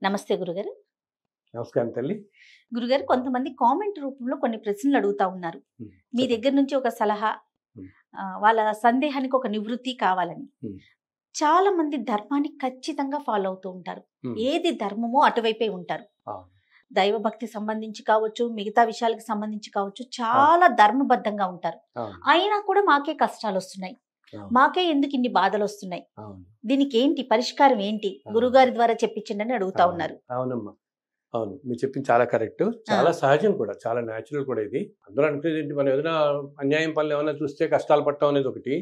నమస్తే గురుగారు. నమస్కారం తల్లి. గురుగారు, కొంతమంది కామెంట్ రూపంలో కొన్ని ప్రశ్నలు అడుగుతా ఉన్నారు. మీ చెప్పండి. దగ్గర నుంచి ఒక సలహా, హ్మ్. వాళ్ళ సందేహానికి ఒక నివృత్తి కావాలని. హ్మ్. చాలా మంది ధర్మాన్ని ఖచ్చితంగా ఫాలో అవుతూ ఉంటారు. హ్మ్. ఏది ధర్మమో అటువైపే ఉంటారు. అవును. దైవభక్తి సంబంధించి కావచ్చు, మిగతా విషయాలకు సంబంధించి కావచ్చు, అవును. చాలా ధర్మబద్ధంగా ఉంటారు. అవును. అయినా కూడా మాకే కష్టాలొస్తున్నాయి. అవును. మాకే ఎందుకు ఇన్ని బాధలొస్తున్నాయి? అవును. దీనికి ఏంటి పరిష్కారం ఏంటి? ఆ! గురుగారి ద్వారా చెప్పించండి అడుగుతా అవును. ఉన్నారు. అవునమ్మా. అవును. మీరు చెప్పింది చాలా కరెక్టు. ఆ! చాలా సహజం కూడా. చాలా న్యాచురల్ కూడా ఇది. అందరూ అనుకునేదేంటి, మనం ఏదైనా అన్యాయం పనులు ఏమన్నా చూస్తే కష్టాలు పడటం అనేది ఒకటి.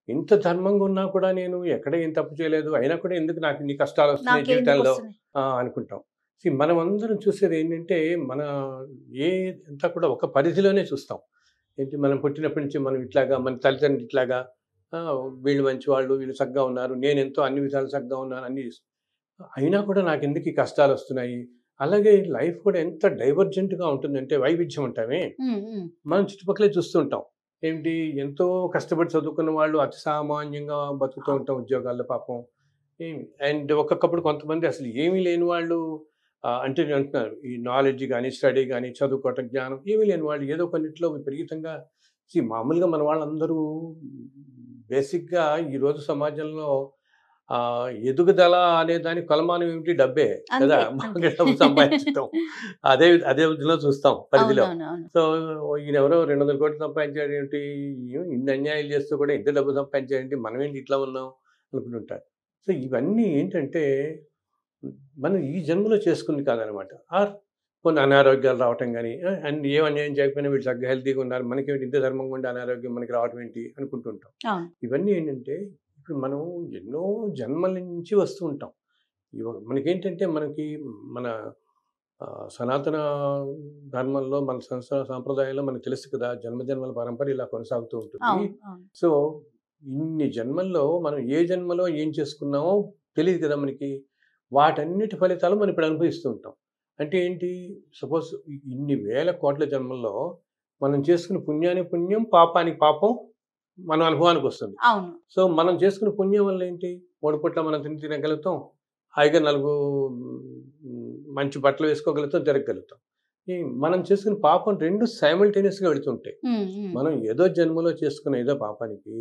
ఇంత ధర్మంగా ఉన్నా కూడా నేను ఎక్కడ ఏం తప్పు చేయలేదు. అయినా కూడా ఎందుకు నాకు ఇన్ని కష్టాలొస్తున్నాయి నాకే ఎందుకు జీవితంలో వస్తున్నాయి? అనుకుంటాం. మనమందరం చూసేది ఏంటంటే, మన అంతా కూడా ఒక పరిధిలోనే చూస్తాం. ఏంటి, మనం పుట్టినప్పటి నుంచి మనం ఇట్లాగా, మన తల్లిదండ్రులు ఇట్లాగా, వీళ్ళు మంచివాళ్ళు, వీళ్ళు చక్కగా ఉన్నారు, నేనెంతో అన్ని విధాలు చక్కగా ఉన్నాను అన్నీ అయినా కూడా నాకెందుకు ఈ కష్టాలొస్తున్నాయి? అలాగే లైఫ్ కూడా ఎంత డైవర్జెంట్‌గా ఉంటుందంటే, వైవిధ్యం అంటామే, హ్మ్. హ్మ్. మనం చుట్టుపక్కలే చూస్తూ ఉంటాం. ఏంటి, ఎంతో కష్టపడి చదువుకున్న వాళ్ళు అతి సామాన్యంగా బతుకుతూ ఆ! ఉంటాం ఉద్యోగాల్లో పాపం. అండ్ ఒక్కొక్కప్పుడు కొంతమంది అసలు ఏమీ లేని వాళ్ళు, అంటే నేను అంటున్నారు, ఈ నాలెడ్జ్ గాని, స్టడీ గాని, చదువుకోవటం, జ్ఞానం ఏమీ లేని వాళ్ళు ఏదో కొన్నిట్లో విపరీతంగా మామూలుగా మన వాళ్ళందరూ బేసిక్‌గా ఈరోజు సమాజంలో ఎదుగుదల అనే దానికి కొలమానం ఏమిటి? డబ్బే కదా! అంతే. అంతే. బాగా డబ్బు సంపాదించటం. అదే అదే వృత్తిలో చూస్తాం పరిధిలో. అవునవునవును. సో, ఈయనెవరో 200,00,00,000 సంపాదించాడేంటి? ఇన్ని అన్యాయాలు చేస్తూ కూడా ఇంత డబ్బు సంపాదించాడేంటి? మనమేంటి ఇట్లా ఉన్నాం అనుకుంటుంటారు. సో, ఇవన్నీ ఏంటంటే, మనం ఈ జన్మలో చేసుకుంది కాదనమాట. కొన్ని అనారోగ్యాలు రావటం గాని, అండ్ ఏం అన్యాయం చేయకపోయినా వీళ్ళు చక్కగా హెల్తీగా ఉన్నారు, మనకేంటి ఇంత ధర్మంగా ఉండి అనారోగ్యం మనకి రావటం ఏంటి అనుకుంటుంటాం. అవును. ఇవన్నీ ఏంటంటే, ఇప్పుడు మనం ఎన్నో జన్మల నుంచి వస్తూ ఉంటాం. మనకేంటంటే, మనకి మన సనాతన ధర్మంలో, మన సాంప్రదాయంలో మనకు తెలుసు కదా! జన్మజన్మల పరంపర ఇలా కొనసాగుతూ ఉంటుంది. అవును. అవును. సో, ఇన్ని జన్మల్లో మనం ఏ జన్మలో ఏం చేసుకున్నామో తెలీదు కదా మనకి. వాటన్నిటి ఫలితాలు మనం ఇప్పుడు అనుభవిస్తూ ఉంటాం. అంటే ఏంటి, సపోజ్ ఇన్ని వేల కోట్ల జన్మల్లో మనం చేసుకున్న పుణ్యానికి పుణ్యం, పాపానికి పాపం మన అనుభవానికొస్తుంది. అవును. సో, మనం చేసుకున్న పుణ్యం వల్ల ఏంటి, 3 పూట్ల మనం తినగలుగుతాం. హాయిగా మంచి బట్టలు వేసుకోగలుగుతాం, తిరగగలుగుతాం. ఈ మనం చేసుకున్న పాపం 2 సైమల్టేనియస్‌గా వెళ్తుంటాయి. హ్మ్. హ్మ్. మనం ఏదో జన్మలో చేసుకున్న ఏదో పాపానికి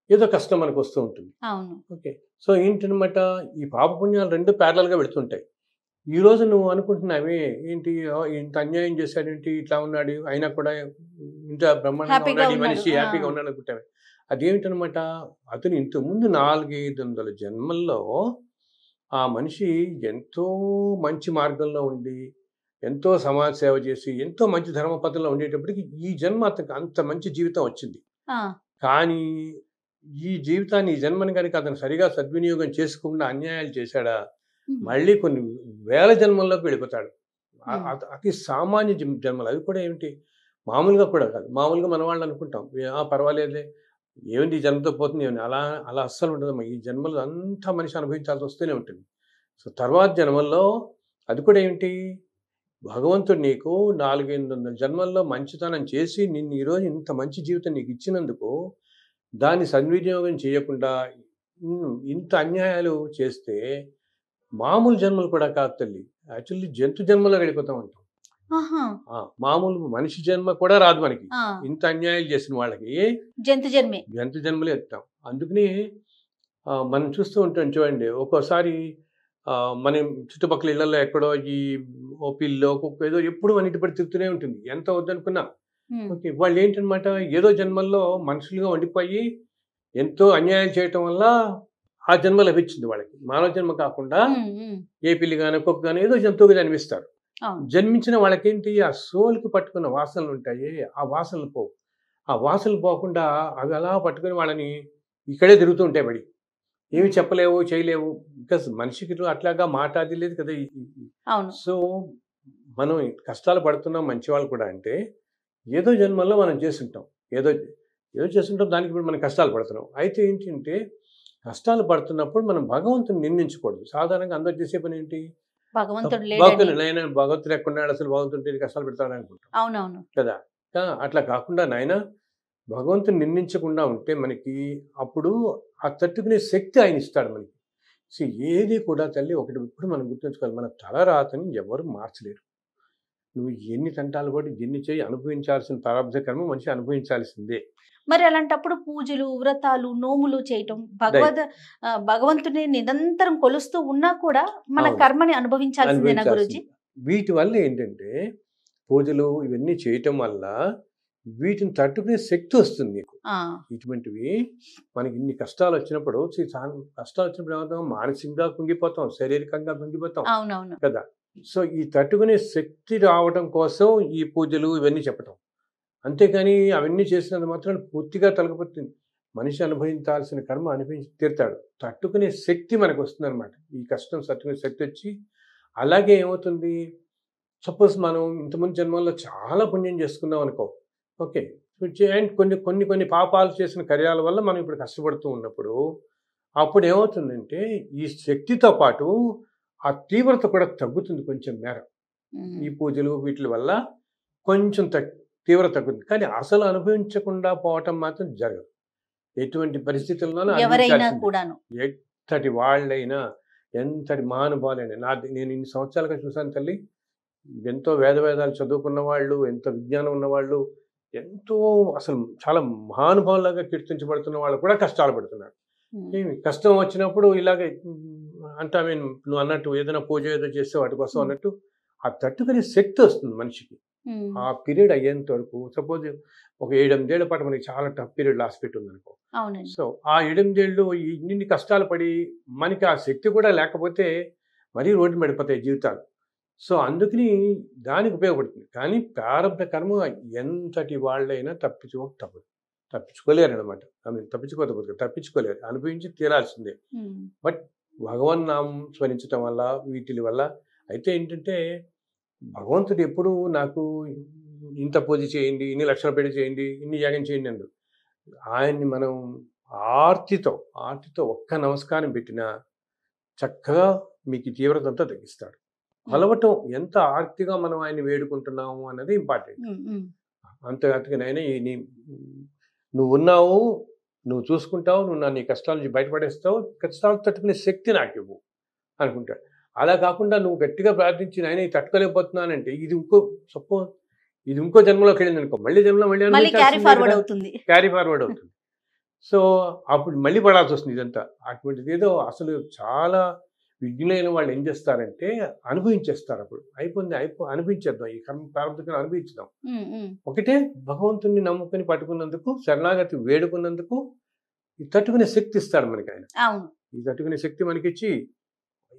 ఏదో కష్టం మనకొస్తూ ఉంటుంది. అవును. ఓకే. సో, ఏంటనమాట, ఈ పాపపుణ్యాలు 2 ప్యారలల్‌గా వెళ్తుంటాయి. ఈరోజు నువ్వు అనుకుంటున్నావే ఏంటి, ఇంత అన్యాయం చేశాడేంటి, ఇట్లా ఉన్నాడు, అయినా కూడా ఇంత బ్రహ్మాండంగా హ్యాపీగా ఉన్నాడు ఈ ఉన్నాడు. మనిషి, ఆ! హ్యాపీగా ఉన్నాడు అనుకుంటావే. అదేమిటనమాట, అతను ఇంతకుముందు 4, 500 జన్మల్లో ఆ మనిషి ఎంతో మంచి మార్గంలో ఉండి, ఎంతో సమాజ సేవ చేసి, ఎంతో మంచి ధర్మపథంలో ఉండేటప్పటికి ఈ జన్మ అతనికి అంత మంచి జీవితం వచ్చింది. ఆ! కానీ ఈ జీవితాన్ని, ఈ జన్మని గనుక అతను సరిగా సద్వినియోగం చేసుకోకుండా అన్యాయాలు చేశాడా, హ్మ్. మళ్ళీ కొన్ని వేల జన్మల్లోకి వెళ్ళిపోతాడు. హ్మ్. అతి సామాన్య జన్మలు. అవి కూడా ఏమిటి, మామూలుగా కూడా కాదు. మామూలుగా మన వాళ్ళు అనుకుంటాం, పర్వాలేదులే, ఏమిటి ఈ జన్మతో పోతుంది ఏమని. అలా అలా అస్సలు ఉండదమ్మా. ఈ జన్మలో అంతా మనిషి అనుభవించాల్సి వస్తూనే ఉంటుంది. సో, తర్వాత జన్మల్లో అది కూడా ఏమిటి, భగవంతుడు నీకు 4, 500 జన్మల్లో మంచితనం చేసి నిన్ను ఈరోజు ఇంత మంచి జీవితం నీకు ఇచ్చినందుకు, దాన్ని సద్వినియోగం చేయకుండా ఇంత అన్యాయాలు చేస్తే, మామూలు జన్మలు కూడా కాదు తల్లి. యాక్చువల్లీ జంతు జన్మలో వెళ్ళిపోతాం అంటాం. ఆహా! మామూలు మనిషి జన్మ కూడా రాదు మనకి. ఆ! ఇంత అన్యాయాలు చేసిన వాళ్ళకి జంతు జన్మే. జంతు జన్మలే ఎత్తాం. అందుకని మనం చూస్తూ ఉంటాం చూడండి. ఒక్కోసారి మనం చుట్టుపక్కల ఇళ్లలో ఎక్కడో ఈ ఓపీల్లో ఏదో ఎప్పుడు మన ఇంటి పడి తిరుగుతూనే ఉంటుంది. ఎంత వద్దనుకున్నా. హ్మ్. ఓకే. వాళ్ళేంటనమాట, ఏదో జన్మల్లో మనుషులుగా ఉండిపోయి ఎంతో అన్యాయం చేయటం వల్ల ఆ జన్మ లభించింది వాళ్ళకి. మానవ జన్మ కాకుండా హ్మ్. హ్మ్. ఏ పిల్లి గానో, కుక్క గానో ఏదో జంతువుగా జన్మిస్తారు. అవును. జన్మించిన వాళ్ళకేంటి, ఆ సోల్‌కి పట్టుకున్న వాసనలుంటాయి. ఆ వాసనలు పోవు. ఆ వాసనలు పోకుండా అవి అలా పట్టుకొని వాళ్ళని ఇక్కడే తిరుగుతూ ఉంటాయి బడి. ఏమి హ్మ్. చెప్పలేవు, చేయలేవు. బికాజ్ మనిషికి అట్లాగా మాట అది లేదు కదా! అవును. సో, మనం కష్టాలు పడుతున్నాం మంచివాళ్ళు కూడా అంటే, ఏదో జన్మల్లో మనం చేసుంటాం. ఏదో ఏదో చేసుంటాం, దానికి ఇప్పుడు మనం కష్టాలు పడుతున్నాం. అయితే ఏంటంటే, కష్టాలు పడుతున్నప్పుడు మనం భగవంతుడిని నిందించకూడదు. సాధారణంగా అందరూ చేసే పనేంటి, భగవంతుడు లేడని. భగవంతుడు ఎక్కడున్నాడు, అసలు భగవంతుడు ఎన్ని కష్టాలు పెడతాడు అనుకుంటాం అవునవును. కదా! అట్లా కాకుండా నాయనా, భగవంతుడిని నిందించకుండా ఉంటే మనకి అప్పుడు ఆ తట్టుకునే శక్తి ఆయన ఇస్తాడు మనకి. సో ఏది కూడా తల్లి ఒకటి ఇప్పుడు మనం గుర్తుంచుకోవాలి, మన తలరాతని ఎవరు మార్చలేరు. నువ్వు ఎన్ని తంటాలు పడి ఎన్ని చేయి అనుభవించాల్సిన ప్రారంభ కర్మ మనిషి అనుభవించాల్సిందే. మరి అలాంటప్పుడు పూజలు, వ్రతాలు, నోములు చేయటం, భగవంతుని నిరంతరం కొలుస్తూ ఉన్నా కూడా మన అవును. కర్మని అనుభవించాల్సిందేనా గురూజీ? వీటి వల్ల ఏంటంటే పూజలు ఇవన్నీ చేయటం వల్ల వీటిని తట్టుకునే శక్తి వస్తుంది నీకు. ఇటువంటివి మనకి ఇన్ని కష్టాలు వచ్చినప్పుడు కష్టాలు వచ్చినప్పుడు ఏమవుతాం, మానసికంగా కుంగిపోతాం, శారీరకంగా కుంగిపోతాం అవునవును కదా. సో ఈ తట్టుకునే శక్తి రావడం కోసం ఈ పూజలు ఇవన్నీ చెప్పటం. అంతేకాని అవన్నీ చేసినంత మాత్రం పూర్తిగా తొలగిపోతుంది. మనిషి అనుభవించాల్సిన కర్మ అనుభవించి తీరుతాడు. తట్టుకునే శక్తి మనకు వస్తుంది అనమాట. ఈ కష్టం తట్టుకునే శక్తి వచ్చి, అలాగే ఏమవుతుంది, సపోజ్ మనం ఇంతకుముందు జన్మల్లో చాలా పుణ్యం చేసుకున్నాం అనుకో, ఓకే, అండ్ కొన్ని పాపాలు చేసిన కార్యాల వల్ల మనం ఇప్పుడు కష్టపడుతూ ఉన్నప్పుడు అప్పుడు ఏమవుతుందంటే ఈ శక్తితో పాటు ఆ తీవ్రత కూడా తగ్గుతుంది కొంచెం మేర. ఈ పూజలు వీటి వల్ల కొంచెం తీవ్రత తగ్గుతుంది. కానీ అసలు అనుభవించకుండా పోవటం మాత్రం జరగదు. ఎటువంటి పరిస్థితుల్లోనూ ఎవరైనా కూడాను, ఎంతటి వాళ్ళైనా ఎంతటి మహానుభావులైనా. నేను ఇన్ని సంవత్సరాలుగా చూశాను తల్లి, ఎంతో వేదాలు చదువుకున్న వాళ్ళు, ఎంతో విజ్ఞానం ఉన్నవాళ్ళు, ఎంతో అసలు చాలా మహానుభావులుగా కీర్తించబడుతున్న వాళ్ళు కూడా కష్టాలు పడుతున్నారు. కష్టం వచ్చినప్పుడు ఇలాగే అంటే నువ్వు అన్నట్టు ఏదైనా పూజ ఏదో చేస్తే వాటి కోసం అన్నట్టు ఆ తట్టుకునే శక్తి వస్తుంది మనిషికి. ఆ పీరియడ్ అయ్యేంత వరకు, సపోజ్ ఒక 7-8 ఏళ్ల పాటు మనకి చాలా టఫ్ పీరియడ్ లాస్ట్ పెట్టి ఉంది అనుకో. సో ఆ 7-8 ఏళ్ళు ఇన్ని కష్టాలు పడి మనకి ఆ శక్తి కూడా లేకపోతే మరీ రోడ్డు పడిపోతాయి జీవితాలు. సో అందుకని దానికి ఉపయోగపడుతుంది. కానీ ప్రారంభ కర్మ ఎంతటి వాళ్ళైనా తప్పించుకోలేరు అనమాట. తప్పించుకోలేరు, అనుభవించి తీరాల్సిందే. బట్ భగవన్ నామం స్మరించడం వల్ల వీటి వల్ల అయితే ఏంటంటే భగవంతుడు ఎప్పుడు నాకు ఇంత పూజ చేయండి, ఇన్ని లక్షల పెళ్లి చేయండి, ఇన్ని యాగం చేయండి అందు. ఆయన్ని మనం ఆర్తితో ఒక్క నమస్కారం పెట్టినా చక్కగా మీకు తీవ్రత అంతా తగ్గిస్తాడు. కలవటం ఎంత ఆర్తిగా మనం ఆయన్ని వేడుకుంటున్నాము అన్నది ఇంపార్టెంట్. అంతేగాని నువ్వు ఉన్నావు, నువ్వు చూసుకుంటావు, నువ్వు నీ కష్టాల నుంచి బయటపడేస్తావు, కష్టాలు తట్టుకునే శక్తి నాకు ఇవ్వు అనుకుంటాడు. అలా కాకుండా నువ్వు గట్టిగా ప్రార్థించి ఆయన తట్టుకోలేకపోతున్నానంటే ఇది ఇంకో జన్మలోకి వెళ్ళింది అనుకో, మళ్ళీ మళ్ళీ క్యారీ ఫార్వర్డ్ అవుతుంది. సో అప్పుడు మళ్ళీ పడాల్సి వస్తుంది ఇదంతా. అటువంటిది ఏదో అసలు చాలా విజ్ఞులైన వాళ్ళు ఏం చేస్తారంటే అనుభవించేస్తారు. అప్పుడు అనుభవించేద్దాం, ఈ కర్మ ప్రారంభం అనుభవించుదాం. ఒకటే భగవంతుని నమ్ముకుని పట్టుకున్నందుకు, శరణాగతి వేడుకున్నందుకు ఈ తట్టుకునే శక్తి ఇస్తాడు మనకి ఆయన. ఈ తట్టుకునే శక్తి మనకిచ్చి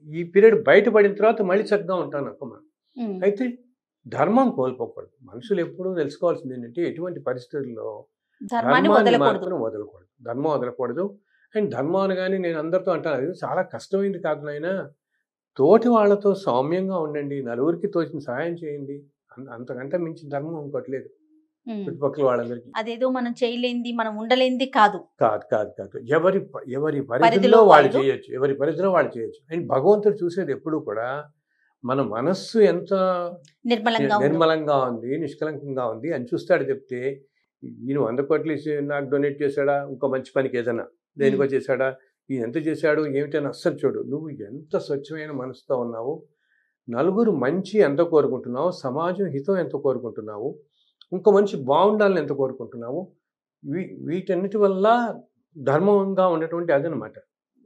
ఈ పీరియడ్ బయటపడిన తర్వాత మళ్ళీ చక్కగా ఉంటాను అక్క మనం. అయితే ధర్మం కోల్పోకూడదు. మనుషులు ఎప్పుడూ తెలుసుకోవాల్సింది ఏంటంటే ఎటువంటి పరిస్థితుల్లో ధర్మాన్ని మాత్రం వదలకూడదు. ధర్మం వదలకూడదు. అండ్ ధర్మం అనగానే నేను అందరితో అంటాను, అది చాలా కష్టమైంది కాదు నాయన. తోటి వాళ్ళతో సౌమ్యంగా ఉండండి, నలుగురికి తోచిన సహాయం చేయండి. అంతకంటే మించి ధర్మం ఇంకోటి లేదు చుట్టుపక్కల వాళ్ళందరికీ. అదేదో మనం చేయలేంది, మనం ఉండలేంది కాదు. ఎవరి పరిధిలో వాళ్ళు చేయొచ్చు. అండ్ భగవంతుడు చూసేది ఎప్పుడు కూడా మన మనస్సు ఎంత నిర్మలంగా ఉంది, నిష్కలంకంగా ఉంది అని చూస్తాడు. చెప్తే ఈయన 100 కోట్లు నాకు డొనేట్ చేశాడా, ఇంకో మంచి పనికి ఏదైనా దేనికో చేశాడా, ఈయన ఎంత చేశాడు ఏమిటని అస్సలు చూడు. నువ్వు ఎంత స్వచ్ఛమైన మనసుతో ఉన్నావు, నలుగురు మంచి ఎంత కోరుకుంటున్నావు, సమాజం హితం ఎంత కోరుకుంటున్నావు, ఇంకో మనిషి బాగుండాలని ఎంత కోరుకుంటున్నావు, వీటన్నిటి వల్ల ధర్మంగా ఉన్నటువంటి అదనమాట.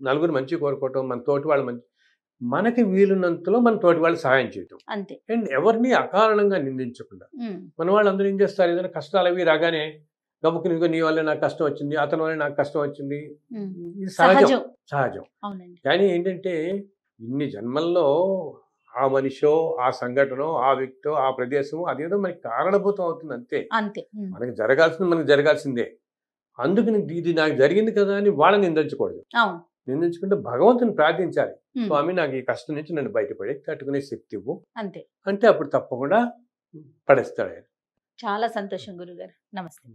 నలుగురు మంచి కోరుకోవటం, మన తోటి వాళ్ళు మంచి, మనకి వీలున్నంతలో మన తోటి వాళ్ళు సహాయం చేయటం అంతే. అండ్ ఎవరిని అకారణంగా నిందించకుండా. మన వాళ్ళందరూ ఏం చేస్తారు, ఏదైనా కష్టాలు అవి రాగానే గబుకుని నీ వల్ల నాకు కష్టం వచ్చింది, అతని వల్ల నాకు కష్టం వచ్చింది, ఇది సహజం. కానీ ఏంటంటే ఇన్ని జన్మల్లో ఆ మనిషో, ఆ సంఘటనో, ఆ వ్యక్తో, ఆ ప్రదేశమో అదేదో మనకి కారణభూతం అవుతుంది అంతే. మనకి జరగాల్సిందే. అందుకని ఇది నాకు జరిగింది కదా అని వాళ్ళని నిందించకూడదు. నిందించుకుంటే భగవంతుని ప్రార్థించాలి, స్వామి నాకు ఈ కష్టం నుంచి నన్ను బయటపడి తట్టుకునే శక్తి ఇవ్వు అంటే అప్పుడు తప్పకుండా పడేస్తాడు ఆయన. చాలా సంతోషం గురుగారు. నమస్తే.